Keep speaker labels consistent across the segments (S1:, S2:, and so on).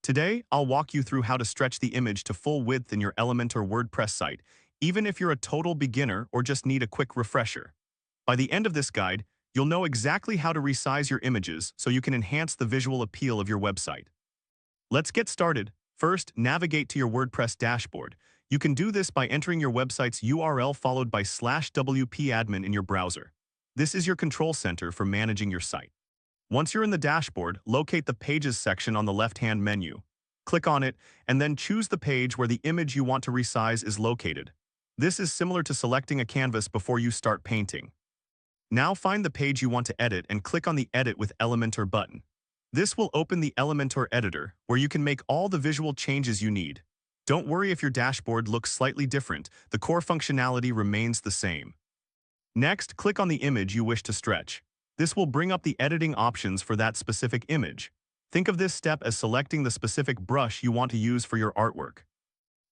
S1: Today, I'll walk you through how to stretch the image to full width in your Elementor WordPress site, even if you're a total beginner or just need a quick refresher. By the end of this guide, you'll know exactly how to resize your images so you can enhance the visual appeal of your website. Let's get started. First, navigate to your WordPress dashboard. You can do this by entering your website's URL followed by /wp-admin in your browser. This is your control center for managing your site. Once you're in the dashboard, locate the Pages section on the left-hand menu. Click on it, and then choose the page where the image you want to resize is located. This is similar to selecting a canvas before you start painting. Now find the page you want to edit and click on the Edit with Elementor button. This will open the Elementor editor, where you can make all the visual changes you need. Don't worry if your dashboard looks slightly different, the core functionality remains the same. Next, click on the image you wish to stretch. This will bring up the editing options for that specific image. Think of this step as selecting the specific brush you want to use for your artwork.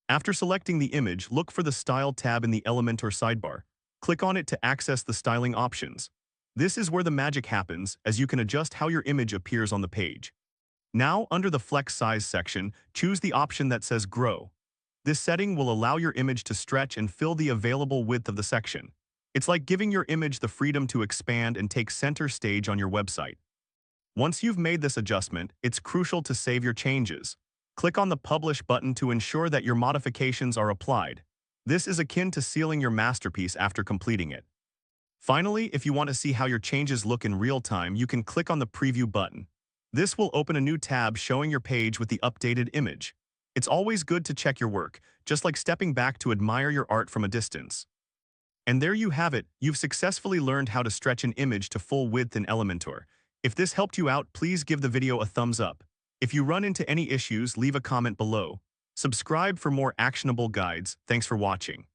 S1: After selecting the image, look for the Style tab in the Elementor sidebar. Click on it to access the styling options. This is where the magic happens, as you can adjust how your image appears on the page. Now, under the Flex Size section, choose the option that says Grow. This setting will allow your image to stretch and fill the available width of the section. It's like giving your image the freedom to expand and take center stage on your website. Once you've made this adjustment, it's crucial to save your changes. Click on the Publish button to ensure that your modifications are applied. This is akin to sealing your masterpiece after completing it. Finally, if you want to see how your changes look in real time, you can click on the Preview button. This will open a new tab showing your page with the updated image. It's always good to check your work, just like stepping back to admire your art from a distance. And there you have it, you've successfully learned how to stretch an image to full width in Elementor. If this helped you out, please give the video a thumbs up. If you run into any issues, leave a comment below. Subscribe for more actionable guides. Thanks for watching.